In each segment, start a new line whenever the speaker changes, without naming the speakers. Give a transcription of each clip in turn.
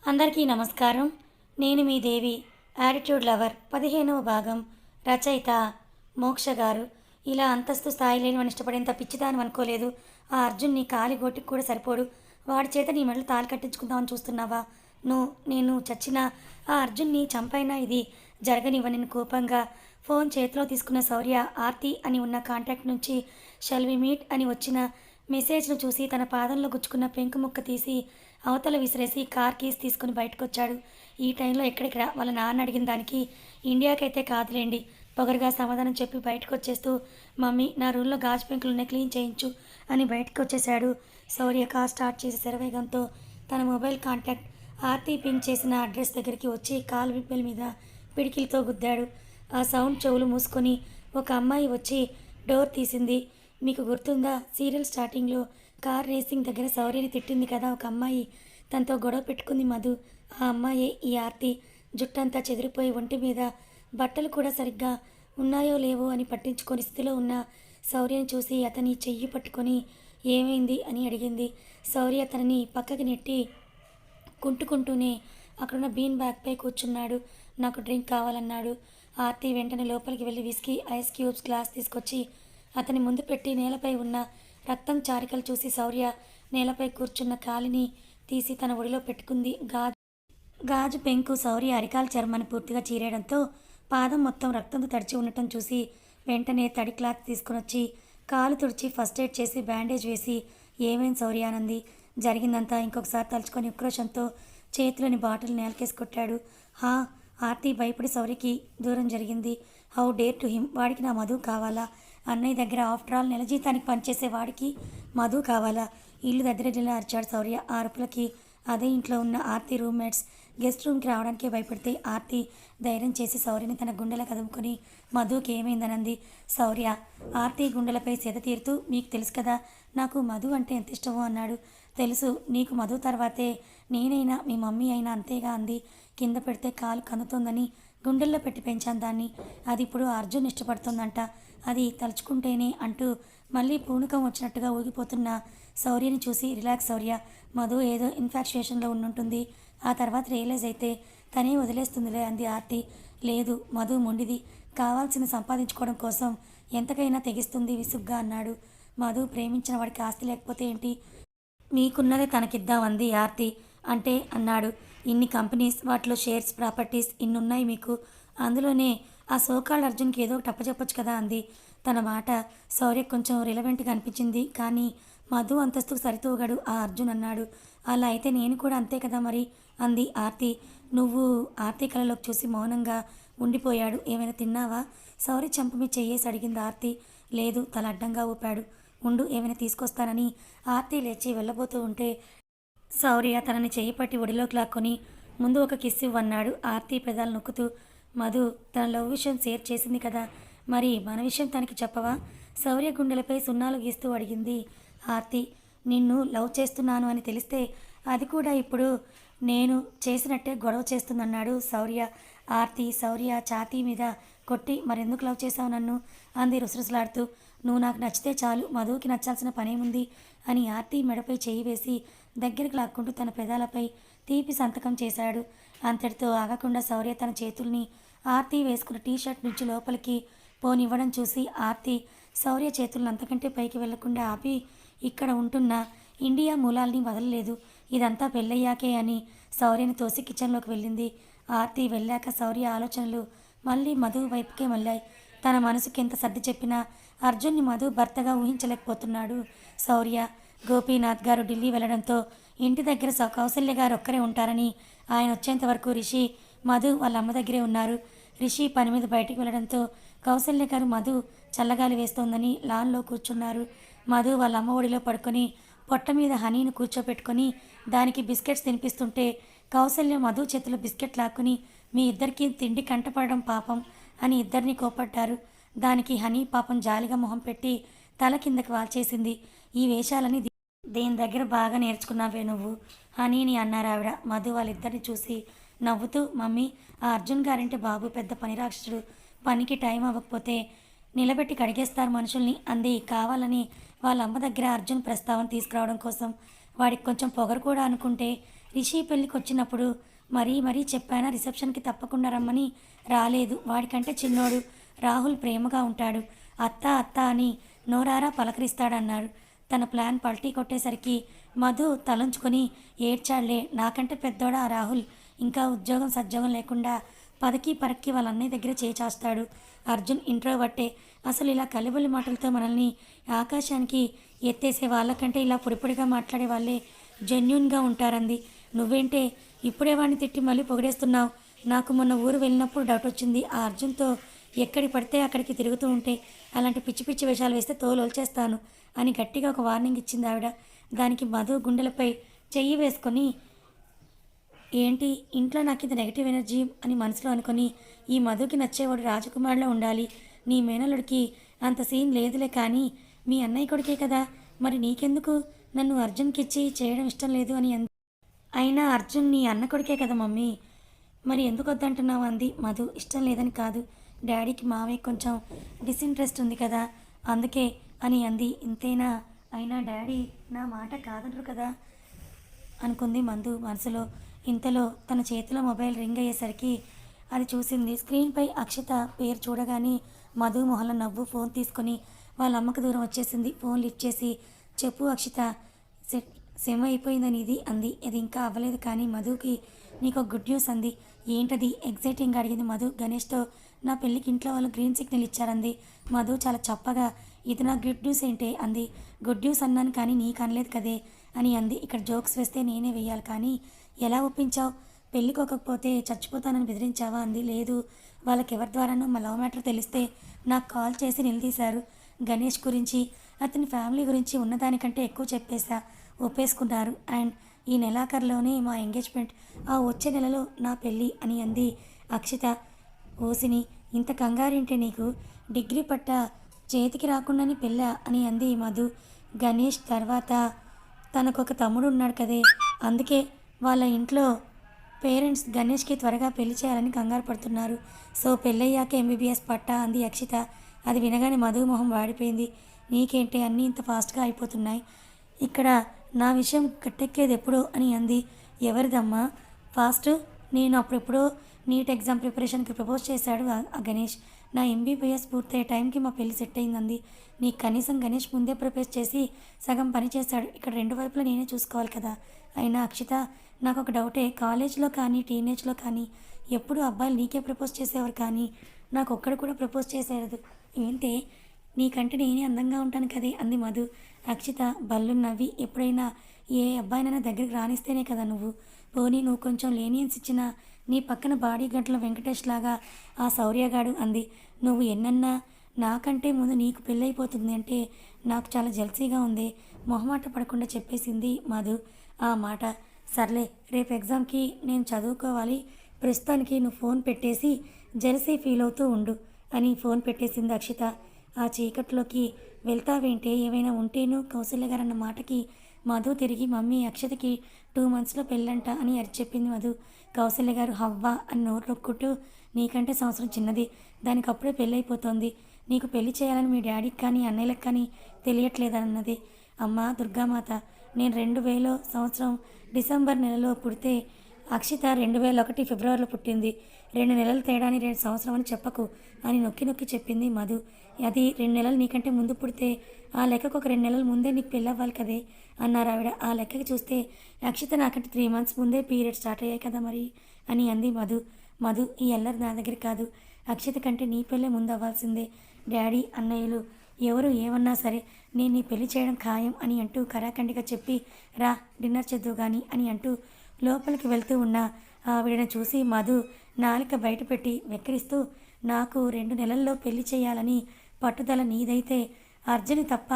అందరికీ నమస్కారం. నేను మీ దేవి. యాటిట్యూడ్ లవర్ 15వ భాగం. రచయిత మోక్ష గారు. ఇలా అంతస్తు స్థాయి లేని వాడిని ఇష్టపడేంత పిచ్చిదాని అనుకోలేదు. ఆ అర్జున్ నీ కాలి గోటికి కూడా సరిపోడు. వాడి చేత నీ మెడలు తాళి కట్టించుకుందామని చూస్తున్నావా? నేను చచ్చినా ఆ అర్జున్ని చంపైనా ఇది జరగనివ్వని కోపంగా ఫోన్ చేతిలో తీసుకున్న శౌర్య ఆర్తి అని ఉన్న కాంటాక్ట్ నుంచి షల్ వి మీట్ అని వచ్చిన మెసేజ్ను చూసి తన పాదంలో గుచ్చుకున్న పెంకు ముక్క తీసి అవతల విసిరేసి కార్ కీస్ తీసుకుని బయటకు వచ్చాడు. ఈ టైంలో ఎక్కడికి రా? వాళ్ళ నాన్న అడిగిన దానికి ఇండియాకైతే కాదులేండి పొగరుగా సమాధానం చెప్పి బయటకు వచ్చేస్తూ మమ్మీ నా రూమ్లో గాజు పెంకులున్న క్లీన్ చేయించు అని బయటకు వచ్చేశాడు. శౌర్య కార్ స్టార్ట్ చేసి శరవేగంతో తన మొబైల్ కాంటాక్ట్ ఆర్తి పింక్ చేసిన అడ్రస్ దగ్గరికి వచ్చి కాల్ విప్పల్ మీద పిడికిలతో గుద్దాడు. ఆ సౌండ్ చెవులు మూసుకొని ఒక అమ్మాయి వచ్చి డోర్ తీసింది. మీకు గుర్తుందా, సీరియల్ స్టార్టింగ్లో కార్ రేసింగ్ దగ్గర శౌర్యని తిట్టింది కదా ఒక అమ్మాయి, తనతో గొడవ పెట్టుకుంది మధు. ఆ అమ్మాయే ఈ ఆర్తి. జుట్టంతా చెదిరిపోయి ఒంటి మీద బట్టలు కూడా సరిగ్గా ఉన్నాయో లేవో అని పట్టించుకొని స్థితిలో ఉన్న శౌర్యని చూసి అతని చెయ్యి పట్టుకొని ఏమైంది అని అడిగింది. శౌర్య తనని పక్కకి నెట్టి కుంటుకుంటూనే అక్కడున్న బీన్ బ్యాగ్పై కూర్చున్నాడు. నాకు డ్రింక్ కావాలన్నాడు. ఆర్తి వెంటనే లోపలికి వెళ్ళి విస్కీ ఐస్ క్యూబ్స్ గ్లాస్ తీసుకొచ్చి అతని ముందు పెట్టి నేలపై ఉన్న రక్తం చారికలు చూసి శౌర్య నేలపై కూర్చున్న కాలిని తీసి తన ఒడిలో పెట్టుకుంది. గాజు పెంకు శౌర్య అరికాల చర్మాన్ని పూర్తిగా చీరేయడంతో పాదం మొత్తం రక్తంతో తడిచి ఉండటం చూసి వెంటనే తడి క్లాత్ తీసుకునొచ్చి కాలు తుడిచి ఫస్ట్ ఎయిడ్ చేసి బ్యాండేజ్ వేసి ఏమేం శౌర్య అనంది. జరిగిందంతా ఇంకొకసారి తలుచుకొని ఉక్రోషంతో చేతిలోని బాటిల్ నేలకేసి కొట్టాడు. హా! ఆర్తి భయపడి శౌర్యకి దూరం జరిగింది. How dare to him! వాడికి నా మధు కావాలా? అన్నయ్య దగ్గర ఆఫ్టర్ ఆల్ నెల జీతానికి పనిచేసే వాడికి మధు కావాలా? ఇల్లు దగ్గరలా అరిచాడు శౌర్య. ఆ అరుపులకి అదే ఇంట్లో ఉన్న ఆర్తి రూమ్మేట్స్ గెస్ట్ రూమ్కి రావడానికే భయపడితే ఆర్తి ధైర్యం చేసి శౌర్యని తన గుండెల కదుముకొని మధుకి ఏమైందనంది. శౌర్య ఆర్తి గుండెలపై సేద తీరుతూ మీకు తెలుసు కదా నాకు మధు అంటే ఎంత ఇష్టమో అన్నాడు. తెలుసు, నీకు మధు తర్వాతే నేనైనా మీ మమ్మీ అయినా అంతేగా అంది. కింద పెడితే కాలు కందుతోందని గుండెల్లో పెట్టి పెంచాను దాన్ని. అది ఇప్పుడు అర్జున్ ఇష్టపడుతుందంట. అది తలుచుకుంటేనే అంటూ మళ్ళీ పూనకం వచ్చినట్టుగా ఊగిపోతున్న శౌర్యని చూసి రిలాక్స్ శౌర్య, మధు ఏదో ఇన్ఫాక్చుయేషన్లో ఉండుంటుంది. ఆ తర్వాత రియలైజ్ అయితే తనే వదిలేస్తుందిలే అంది ఆర్తి. లేదు, మధు మొండిది. కావాల్సింది సంపాదించుకోవడం కోసం ఎంతకైనా తెగిస్తుంది విసుగ్గా అన్నాడు. మధు ప్రేమించిన వాడికి ఆస్తి లేకపోతే ఏంటి? మీకున్నదే తనకిద్దాం అంది ఆర్తి. అంటే అన్నాడు. ఇన్ని కంపెనీస్, వాటిలో షేర్స్, ప్రాపర్టీస్ ఇన్నున్నాయి మీకు. అందులోనే ఆ సోకాల్డ్ అర్జున్కి ఏదో ఒకటి అప్పచెప్పొచ్చు కదా అంది. తన మాట శౌర్య కొంచెం రిలవెంట్గా అనిపించింది. కానీ మధు అంతస్తుకు సరితూగాడు ఆ అర్జున్ అన్నాడు. అలా అయితే నేను కూడా అంతే కదా మరి అంది ఆర్తి. నువ్వు ఆర్తి కళలోకి చూసి మౌనంగా ఉండిపోయాడు. ఏమైనా తిన్నావా? శౌర్య చెంప మీద చెయ్యేసి అడిగింది ఆర్తి. లేదు, తల అడ్డంగా ఊపాడు. ఉండు, ఏమైనా తీసుకొస్తానని ఆర్తి లేచి వెళ్ళబోతూ ఉంటే శౌర్య తనని చెయ్యి పట్టి ఒడిలోకి లాక్కొని ముందు ఒక కిస్ ఇవ్వన్నాడు. ఆర్తి పెదాలు నొక్కుతూ మధు తన లవ్ విషయం షేర్ చేసింది కదా, మరి మన విషయం తనకి చెప్పవా? శౌర్య గుండెలపై సున్నాలు గీస్తూ అడిగింది ఆర్తి. నిన్ను లవ్ చేస్తున్నాను అని తెలిస్తే అది కూడా ఇప్పుడు నేను చేసినట్టే గొడవ చేస్తుందన్నాడు శౌర్య. ఆర్తి శౌర్య ఛాతీ మీద కొట్టి మరెందుకు లవ్ చేశావు నన్ను అంది రుసరుసలాడుతూ. నువ్వు నాకు నచ్చితే చాలు, మధుకి నచ్చాల్సిన పనేముంది అని ఆర్తి మెడపై చేయి వేసి దగ్గరికి లాక్కుంటూ తన పెదాలపై తీపి సంతకం చేశాడు. అంతటితో ఆగకుండా శౌర్య తన చేతుల్ని ఆర్తి వేసుకున్న టీషర్ట్ నుంచి లోపలికి పోనివ్వడం చూసి ఆర్తి శౌర్య చేతులను అంతకంటే పైకి వెళ్లకుండా ఆపి ఇక్కడ ఉంటున్న ఇండియా మూలాల్ని వదలలేదు, ఇదంతా పెళ్ళయ్యాకే అని శౌర్యని తోసి కిచెన్లోకి వెళ్ళింది. ఆర్తి వెళ్ళాక శౌర్య ఆలోచనలు మళ్ళీ మధు వైపుకే మళ్ళాయి. తన మనసుకి ఎంత సర్ది చెప్పినా అర్జున్ని మధు భర్తగా ఊహించలేకపోతున్నాడు శౌర్య. గోపీనాథ్ గారు ఢిల్లీ వెళ్లడంతో ఇంటి దగ్గర కౌసల్య గారు ఒక్కరే ఉంటారని ఆయన వచ్చేంత వరకు రిషి మధు వాళ్ళ అమ్మ దగ్గరే ఉన్నారు. రిషి పని మీద బయటికి వెళ్లడంతో కౌసల్య గారు మధు చల్లగాలి వేస్తోందని లాన్లో కూర్చున్నారు. మధు వాళ్ళ అమ్మ ఒడిలో పడుకొని పొట్ట మీద హనీని కూర్చోపెట్టుకొని దానికి బిస్కెట్స్ తినిపిస్తుంటే కౌసల్య మధు చేతిలో బిస్కెట్ లాక్కుని మీ ఇద్దరికీ తిండి కంటపడడం పాపం అని ఇద్దరిని కోపడ్డారు. దానికి హనీ పాపం జాలిగా మొహం పెట్టి తల కిందకి వాల్చేసింది. ఈ వేషాలని దేని దగ్గర బాగా నేర్చుకున్నావే నువ్వు హనీని అన్నారు ఆవిడ. మధు వాళ్ళిద్దరిని చూసి నవ్వుతూ మమ్మీ, ఆ అర్జున్ గారంటే బాబు పెద్ద పని రాక్షసుడు, పనికి టైం అవ్వకపోతే నిలబెట్టి కడిగేస్తారు మనుషుల్ని అంది. కావాలని వాళ్ళ అమ్మ దగ్గర అర్జున్ ప్రస్తావన తీసుకురావడం కోసం. వాడికి కొంచెం పొగరు కూడా అనుకుంటే రిషి పెళ్ళికి వచ్చినప్పుడు మరీ మరీ చెప్పానా రిసెప్షన్కి తప్పకుండా రమ్మని, రాలేదు. వాడికంటే చిన్నోడు రాహుల్ ప్రేమగా ఉంటాడు, అత్త అత్త అని నోరారా పలకరిస్తాడన్నారు. తన ప్లాన్ పల్టీ కొట్టేసరికి మధు తలంచుకొని ఏడ్చాడులే. నాకంటే పెద్దోడా ఆ రాహుల్, ఇంకా ఉద్యోగం సద్యోగం లేకుండా పదకి పరక్కి వాళ్ళ అన్నయ్య దగ్గర చేస్తాడు. అర్జున్ ఇంట్రోవర్టే. అసలు ఇలా కలుబులి మాటలతో మనల్ని ఆకాశానికి ఎత్తేసే వాళ్ళకంటే ఇలా పొడిపొడిగా మాట్లాడే వాళ్ళే జెన్యున్గా ఉంటారంది. నువ్వేంటే ఇప్పుడే వాడిని తిట్టి మళ్ళీ పొగిడేస్తున్నావు? నాకు మొన్న ఊరు వెళ్ళినప్పుడు డౌట్ వచ్చింది. ఆ అర్జున్తో ఎక్కడి పడితే అక్కడికి తిరుగుతూ ఉంటే అలాంటి పిచ్చి పిచ్చి వేషాలు వేస్తే తోలు అని గట్టిగా ఒక వార్నింగ్ ఇచ్చింది ఆవిడ. దానికి మధు గుండెలపై చెయ్యి వేసుకొని, ఏంటి ఇంట్లో నాకు ఇది నెగిటివ్ ఎనర్జీ అని మనసులో అనుకొని, ఈ మధుకి నచ్చేవాడు రాజకుమారిలో ఉండాలి, నీ మేనల్లుడికి అంత సీన్ లేదులే, కానీ మీ అన్నయ్య కొడుకే కదా, మరి నీకెందుకు నన్ను అర్జున్కి ఇచ్చి చేయడం ఇష్టం లేదు అని అంది. అయినా అర్జున్ నీ అన్న కొడుకే కదా మమ్మీ, మరి ఎందుకు వద్దంటున్నావు అంది మధు. ఇష్టం లేదని కాదు, డాడీకి మావయ్య కొంచెం డిసింట్రెస్ట్ ఉంది కదా అందుకే అని అంది. ఇంతేనా? అయినా డాడీ నా మాట కాదనరు కదా అనుకుంది మందు మనసులో. ఇంతలో తన చేతిలో మొబైల్ రింగ్ అయ్యేసరికి అది చూసింది. స్క్రీన్పై అక్షిత పేరు చూడగానే మధు మొహంలో నవ్వు. ఫోన్ తీసుకొని వాళ్ళ అమ్మకు దూరం వచ్చేసింది. ఫోన్ లిఫ్ట్ చేసి, చెప్పు అక్షిత, సెమ్ అయిపోయిందని ఇది అంది. ఇది ఇంకా అవ్వలేదు కానీ మధుకి నీకు ఒక గుడ్ న్యూస్ అంది. ఏంటది ఎగ్జైటింగ్గా అడిగింది మధు. గణేష్తో నా పెళ్ళికి ఇంట్లో వాళ్ళు గ్రీన్ సిగ్నల్ ఇచ్చారంది. మధు చాలా చప్పగా, ఇది నా గుడ్ న్యూస్ ఏంటే అంది. గుడ్ న్యూస్ అన్నాను కానీ నీకు అనలేదు కదే అని అంది. ఇక్కడ జోక్స్ వేస్తే నేనే వెయ్యాలి కానీ ఎలా ఒప్పించావు? పెళ్ళికోకపోతే చచ్చిపోతానని బెదిరించావా అంది. లేదు, వాళ్ళకి ఎవరి ద్వారానో మా లవ్ మ్యాటర్ తెలిస్తే నాకు కాల్ చేసి నిలదీశారు. గణేష్ గురించి అతని ఫ్యామిలీ గురించి ఉన్నదానికంటే ఎక్కువ చెప్పేశా. ఒప్పేసుకున్నారు. అండ్ ఈ నెలాఖరులోనే మా ఎంగేజ్మెంట్, ఆ వచ్చే నెలలో నా పెళ్ళి అని అంది అక్షిత. ఓసిని, ఇంత కంగారేంటే నీకు? డిగ్రీ పట్ట చేతికి రాకుండానే పెళ్ళా అని అంది మధు. గణేష్ తర్వాత తనకొక తమ్ముడు ఉన్నాడు కదే, అందుకే వాళ్ళ ఇంట్లో పేరెంట్స్ గణేష్కి త్వరగా పెళ్లి చేయాలని కంగారు పడుతున్నారు. సో పెళ్ళయ్యాక ఎంబీబీఎస్ పట్టా అంది అక్షిత. అది వినగానే మధు మొహం వాడిపోయింది. నీకేంటి అన్నీ ఇంత ఫాస్ట్గా అయిపోతున్నాయి? ఇక్కడ నా విషయం గట్టెక్కేది ఎప్పుడో అని అంది. ఎవరిదమ్మా ఫాస్ట్? నేను అప్పుడెప్పుడో నీట్ ఎగ్జామ్ ప్రిపరేషన్కి ప్రపోజ్ చేశాడు ఆ గణేష్. నా ఎంబీబీఎస్ పూర్తయ్యే టైంకి మా పెళ్లి సెట్ అయిందంది. నీకు కనీసం గణేష్ ముందే ప్రపోజ్ చేసి సగం పని చేశాడు. ఇక్కడ రెండు వైపులా నేనే చూసుకోవాలి కదా. అయినా అక్షిత, నాకు ఒక డౌటే. కాలేజ్లో కానీ టీనేజ్లో కానీ ఎప్పుడు అబ్బాయిలు నీకే ప్రపోజ్ చేసేవారు కానీ నాకు ఒక్కడు కూడా ప్రపోజ్ చేసేది ఏంటే? నీకంటే నేనే అందంగా ఉంటాను కదే అంది మధు. అక్షిత బల్లు నవ్వి, ఎప్పుడైనా ఏ అబ్బాయినైనా దగ్గరికి రానిస్తేనే కదా నువ్వు. పోనీ నువ్వు కొంచెం లేనియన్స్ ఇచ్చినా నీ పక్కన బాడీ గంటల వెంకటేష్ లాగా ఆ శౌర్యగాడు అంది. నువ్వు ఎన్నన్నా నాకంటే ముందు నీకు పెళ్ళైపోతుంది అంటే నాకు చాలా జల్సీగా ఉంది. మొహమాట పడకుండా చెప్పేసింది మధు ఆ మాట. సర్లే, రేపు ఎగ్జామ్కి నేను చదువుకోవాలి, ప్రస్తుతానికి నువ్వు ఫోన్ పెట్టేసి జెలసీ ఫీల్ అవుతూ ఉండు అని ఫోన్ పెట్టేసింది అక్షిత. ఆ చీకట్లోకి వెళ్తావేంటే, ఏమైనా ఉంటేను కౌశల్య గారు అన్న మాటకి మధు తిరిగి, మమ్మీ అక్షతకి 2 monthsలో పెళ్ళంట అని చెప్పింది మధు. కౌశల్య గారు హవ్వా అని నోరు నొక్కుంటూ, నీకంటే సంవత్సరం చిన్నది, దానికి అప్పుడే పెళ్ళైపోతుంది, నీకు పెళ్లి చేయాలని మీ డాడీకి కానీ అన్నయ్యలకు కానీ తెలియట్లేదన్నది. అమ్మ దుర్గామాత, నేను 2000 సంవత్సరం డిసెంబర్ నెలలో పుడితే అక్షిత 2001 ఫిబ్రవరిలో పుట్టింది. 2 నెలల తేడాని 2 సంవత్సరం అని చెప్పకు అని నొక్కి నొక్కి చెప్పింది మధు. అది 2 నెలలు నీకంటే ముందు పుడితే ఆ లెక్కకు ఒక 2 నెలల ముందే నీకు పెళ్ళవ్వాలి కదే అన్నారు ఆవిడ. ఆ లెక్కకి చూస్తే అక్షిత నాకంటే 3 months ముందే పీరియడ్ స్టార్ట్ అయ్యాయి కదా మరి అని అంది మధు. మధు, ఈ ఎల్లరి నా దగ్గర కాదు, అక్షిత కంటే నీ పెళ్ళే ముందు అవ్వాల్సిందే. డాడీ అన్నయ్యలు ఎవరు ఏమన్నా సరే నేను నీ పెళ్లి చేయడం ఖాయం అని అంటూ కరాఖండిగా చెప్పి, రా డిన్నర్ చేద్దు కానీ అని అంటూ లోపలికి వెళ్తూ ఉన్న ఆవిడను చూసి మధు నాలిక బయటపెట్టి వెక్కిరిస్తూ, నాకు 2 నెలల్లో పెళ్లి చేయాలని పట్టుదల నీదైతే అర్జుని తప్ప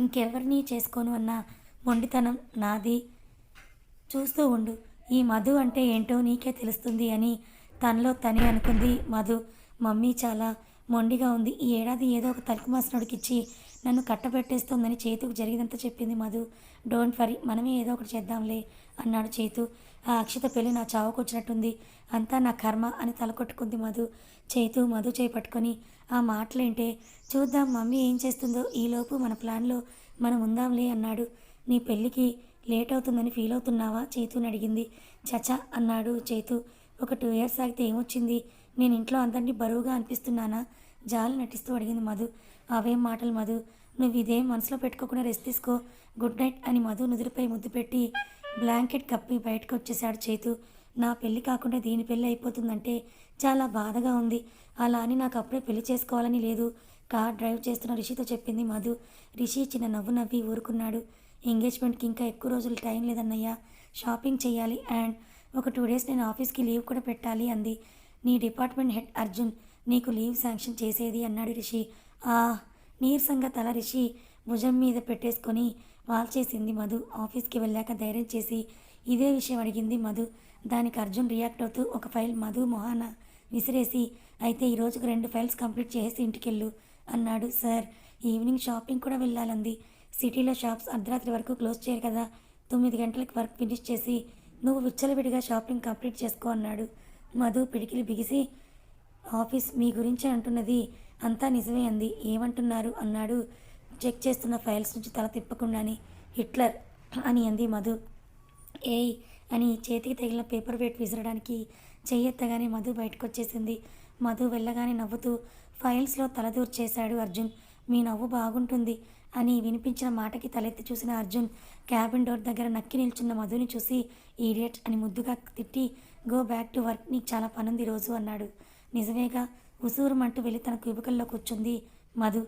ఇంకెవరిని చేసుకోను అన్న మొండితనం నాది. చూస్తూ ఉండు, ఈ మధు అంటే ఏంటో నీకే తెలుస్తుంది అని తనలో తనే అనుకుంది మధు. మమ్మీ చాలా మొండిగా ఉంది, ఈ ఏడాది ఏదో ఒక తలుకుమాసినోడికి ఇచ్చి నన్ను కట్టబెట్టేస్తోందని చేతుకు జరిగినంత చెప్పింది మధు. డోంట్ వరీ, మనమే ఏదో ఒకటి చేద్దాంలే అన్నాడు చేతు. ఆ అక్షిత పెళ్ళి నా చావుకొచ్చినట్టుంది, అంతా నా కర్మ అని తలకొట్టుకుంది మధు. చేతు మధు చేయి పట్టుకొని, ఆ మాటలేంటే, చూద్దాం మమ్మీ ఏం చేస్తుందో, ఈలోపు మన ప్లాన్లో మనం ఉందాంలే అన్నాడు. నీ పెళ్ళికి లేట్ అవుతుందని ఫీల్ అవుతున్నావా చైతుని అడిగింది. చచా అన్నాడు చైతు. ఒక 2 ఇయర్స్ ఆగితే ఏమొచ్చింది? నేను ఇంట్లో అందరినీ బరువుగా అనిపిస్తున్నానా? జాలి నటిస్తూ అడిగింది మధు. అవేం మాటలు మధు, నువ్వు ఇదేం మనసులో పెట్టుకోకుండా రెస్ట్ తీసుకో. గుడ్ నైట్ అని మధు నుదురుపై ముద్దు పెట్టి బ్లాంకెట్ కప్పి బయటకు వచ్చేశాడు చైతు. నా పెళ్లి కాకుండా దీని పెళ్లి అయిపోతుందంటే చాలా బాధగా ఉంది. అలా అని నాకు అప్పుడే పెళ్లి చేసుకోవాలని లేదు, కార్ డ్రైవ్ చేస్తున్న రిషితో చెప్పింది మధు. రిషి చిన్న నవ్వు నవ్వి ఊరుకున్నాడు. ఎంగేజ్మెంట్కి ఇంకా ఎక్కువ రోజులు టైం లేదన్నయ్య, షాపింగ్ చేయాలి అండ్ ఒక 2 డేస్ నేను ఆఫీస్కి లీవ్ కూడా పెట్టాలి అంది. నీ డిపార్ట్మెంట్ హెడ్ అర్జున్ నీకు లీవ్ శాంక్షన్ చేసేది అన్నాడు రిషి. ఆ నీరసంగా తల రిషి భుజం మీద పెట్టేసుకొని వాల్చేసింది మధు. ఆఫీస్కి వెళ్ళాక ధైర్యం చేసి ఇదే విషయం అడిగింది మధు. దానికి అర్జున్ రియాక్ట్ అవుతూ ఒక ఫైల్ మధు మొహాన విసిరేసి, అయితే ఈ రోజుకు 2 ఫైల్స్ కంప్లీట్ చేసి ఇంటికెళ్ళు అన్నాడు. సార్ ఈవినింగ్ షాపింగ్ కూడా వెళ్ళాలంది. సిటీలో షాప్స్ అర్ధరాత్రి వరకు క్లోజ్ చేయరు కదా, 9 గంటలకు వర్క్ ఫినిష్ చేసి నువ్వు విచ్చలవిడిగా షాపింగ్ కంప్లీట్ చేసుకో అన్నాడు. మధు పిడికిలి బిగిసి, ఆఫీస్ మీ గురించి అంటున్నది అంతా నిజమే అంది. ఏమంటున్నారు అన్నాడు చెక్ చేస్తున్న ఫైల్స్ నుంచి తల తిప్పకుండానే. హిట్లర్ అని అంది మధు. ఏయ్ అని చేతికి తగిలిన పేపర్ వెయిట్ విసరడానికి చెయ్యెత్తగానే మధు బయటకు వచ్చేసింది. మధు వెళ్ళగానే నవ్వుతూ ఫైల్స్లో తలదూర్చేశాడు అర్జున్. మీ నవ్వు బాగుంటుంది అని వినిపించిన మాటకి తలెత్తి చూసిన అర్జున్ క్యాబిన్ డోర్ దగ్గర నక్కి నిల్చున్న మధుని చూసి ఈడియట్ అని ముద్దుగా తిట్టి, గో బ్యాక్ టు వర్క్, నీకు చాలా పనుంది రోజు అన్నాడు. నిజమేగా ఉసూరుమంటూ వెళ్ళి తన క్యూబికల్లో కూర్చుంది మధు.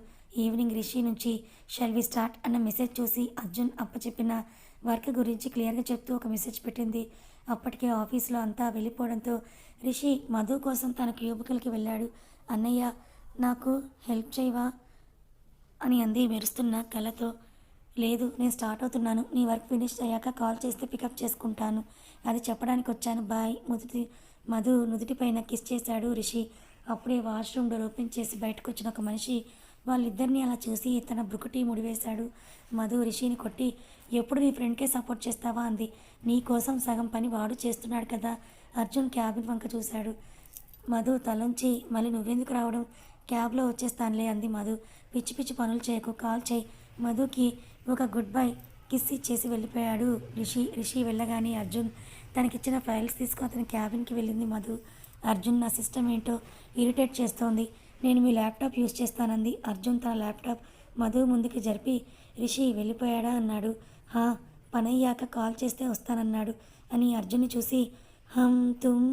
ఈవినింగ్ రిషి నుంచి షెల్ వి స్టార్ట్ అన్న మెసేజ్ చూసి అర్జున్ అప్పచెప్పిన వర్క్ గురించి క్లియర్గా చెప్తూ ఒక మెసేజ్ పెట్టింది. అప్పటికే ఆఫీస్లో అంతా వెళ్ళిపోవడంతో రిషి మధు కోసం తన క్యూబికల్కి వెళ్ళాడు. అన్నయ్య నాకు హెల్ప్ చేయవా అని అంది మెరుస్తున్న కళ్ళతో. లేదు, నేను స్టార్ట్ అవుతున్నాను, నీ వర్క్ ఫినిష్ అయ్యాక కాల్ చేస్తే పికప్ చేసుకుంటాను, అది చెప్పడానికి వచ్చాను, బాయ్. మధు నుదుటిపైన కిస్ చేశాడు రిషి. అప్పుడే వాష్రూమ్ డోర్ ఓపెన్ చేసి బయటకు వచ్చిన ఒక మనిషి వాళ్ళిద్దరినీ అలా చూసి తన బ్రుకుటి ముడివేశాడు. మధు రిషిని కొట్టి, ఎప్పుడు నీ ఫ్రెండ్కే సపోర్ట్ చేస్తావా అంది. నీ కోసం సగం పని వాడు చేస్తున్నాడు కదా. అర్జున్ క్యాబిన్ వంక చూశాడు. మధు తలంచి, మళ్ళీ నువ్వెందుకు రావడం, క్యాబ్లో వచ్చేస్తానులే అంది మధు. పిచ్చి పిచ్చి పనులు చేయకు, కాల్ చేయి. మధుకి ఒక గుడ్ బై కిస్ ఇచ్చేసి వెళ్ళిపోయాడు రిషి వెళ్ళగానే అర్జున్ తనకిచ్చిన ఫైల్స్ తీసుకుని అతని క్యాబిన్కి వెళ్ళింది మధు. అర్జున్ నా సిస్టమ్ ఏంటో ఇరిటేట్ చేస్తోంది, నేను మీ ల్యాప్టాప్ యూజ్ చేస్తానంది. అర్జున్ తన ల్యాప్టాప్ మధు ముందుకి జరిపి, రిషి వెళ్ళిపోయాడా అన్నాడు. హా, పనయ్యాక కాల్ చేస్తే వస్తానన్నాడు అని అర్జున్ని చూసి, హమ్ తుమ్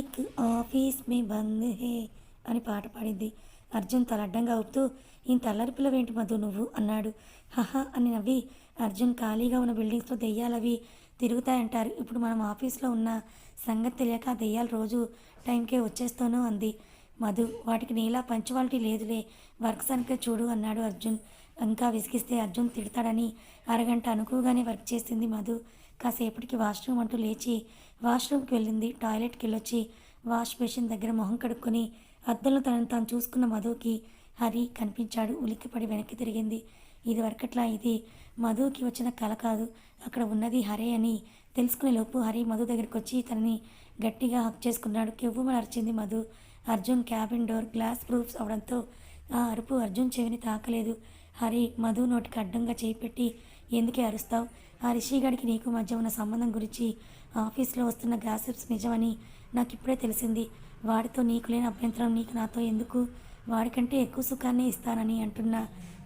ఎక్ ఆఫీస్ మే బంద్ హే అని పాట పాడింది. అర్జున్ తల అడ్డంగా ఊపుతూ, ఇంత అల్లరి పిల్లవేంటి మధు నువ్వు అన్నాడు. హహా అని నవ్వి, అర్జున్ ఖాళీగా ఉన్న బిల్డింగ్స్లో దెయ్యాలవి తిరుగుతాయంటారు, ఇప్పుడు మనం ఆఫీస్లో ఉన్న సంగతి తెలియక ఆ దెయ్యాలు రోజు టైంకే వచ్చేస్తాను అంది మధు. వాటికి నీలా పంచువాలిటీ లేదులే, వర్క్ సరిగ్గా చూడు అన్నాడు అర్జున్. ఇంకా విసిగిస్తే అర్జున్ తిడతాడని అరగంట అనుకోగానే వర్క్ చేసింది మధు. కాసేపటికి వాష్రూమ్ అంటూ లేచి వాష్రూమ్కి వెళ్ళింది. టాయిలెట్కి వెళ్ళొచ్చి వాష్ బేసిన్ దగ్గర మొహం కడుక్కొని అద్దంలో తనను తాను చూసుకున్న మధుకి హరి కనిపించాడు. ఉలిక్కిపడి వెనక్కి తిరిగింది. ఇది వరకట్లా ఇది మధుకి వచ్చిన కల కాదు, అక్కడ ఉన్నది హరే అని తెలుసుకునే లోపు హరి మధు దగ్గరికి వచ్చి తనని గట్టిగా హక్ చేసుకున్నాడు. కెవ్వుమని అరిచింది Madhu. Arjun cabin door glass proofs అవడంతో ఆ అరుపు అర్జున్ చెవిని తాకలేదు. హరి మధు నోటికి అడ్డంగా చేయి పెట్టి, ఎందుకే అరుస్తావు, ఆ రిషిగాడికి నీకు మధ్య ఉన్న సంబంధం గురించి ఆఫీస్లో వస్తున్న గాసిప్స్ నిజమని నాకు ఇప్పుడే తెలిసింది, వాడితో నీకు లేని అభ్యంతరం నీకు నాతో ఎందుకు, వాడికంటే ఎక్కువ సుఖాన్నే ఇస్తానని అంటున్న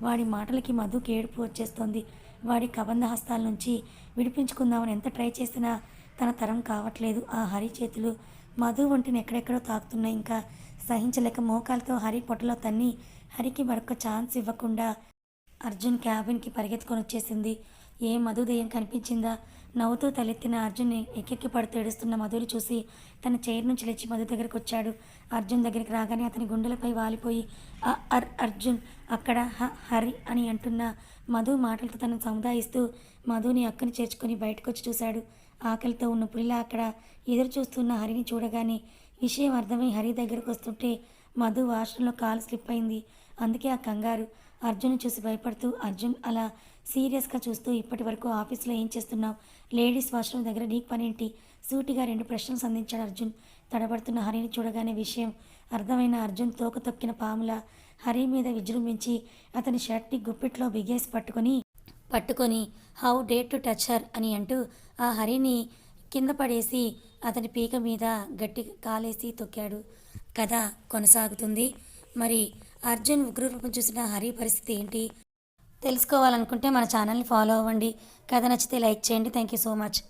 వాడి మాటలకి మధుకి ఏడుపు వచ్చేస్తోంది. వాడి కబంధ హస్తాల నుంచి విడిపించుకుందామని ఎంత ట్రై చేసినా తన తరం కావట్లేదు. ఆ హరి చేతులు మధు ఒంటిని ఎక్కడెక్కడో తాకుతున్నాయి. ఇంకా సహించలేక మోకాలతో హరి పొట్టలో తన్ని హరికి మరొక ఛాన్స్ ఇవ్వకుండా అర్జున్ క్యాబిన్కి పరిగెత్తుకొని వచ్చేసింది. ఏ మధు దెయ్యం కనిపించిందా? నవ్వుతూ తలెత్తిన అర్జున్ని ఎక్కెక్కి పడుతూ ఏడుస్తున్న మధుని చూసి తన చైర్ నుంచి లేచి మధు దగ్గరికి వచ్చాడు. అర్జున్ దగ్గరికి రాగానే అతని గుండెలపై వాలిపోయి, అర్జున్ అక్కడ హరి అని అంటున్న మధు మాటలతో తనను సముదాయిస్తూ మధుని అక్కని చేర్చుకొని బయటకు వచ్చి చూశాడు. ఆకలితో ఉన్న పులిలా అక్కడ ఎదురు చూస్తున్న హరిని చూడగానే విషయం అర్థమై హరి దగ్గరకు వస్తుంటే మధు వాష్రూంలో కాలు స్లిప్ అయింది. అందుకే ఆ కంగారు. అర్జున్ చూసి భయపడుతూ, అర్జున్ అలా సీరియస్గా చూస్తూ, ఇప్పటి వరకు ఆఫీస్లో ఏం చేస్తున్నావు, లేడీస్ వాష్రూమ్ దగ్గర నీకు పనేంటి, సూటిగా 2 ప్రశ్నలు సంధించాడు అర్జున్. తడబడుతున్న హరిని చూడగానే విషయం అర్థమైన అర్జున్ తోక తొక్కిన పాముల హరి మీద విజృంభించి అతని షర్ట్ని గుప్పిట్లో బిగేసి పట్టుకొని పట్టుకొని how dare to touch her అని అంటూ ఆ హరిని కింద పడేసి అతని పీక మీద గట్టి కాలేసి తొక్కాడు. కథ కొనసాగుతుంది. మరి అర్జున్ ఉగ్రరూపం చూసిన హరి పరిస్థితి ఏంటి తెలుసుకోవాలనుకుంటే మన ఛానల్ని ఫాలో అవ్వండి. కథ నచ్చితే లైక్ చేయండి. Thank you so much.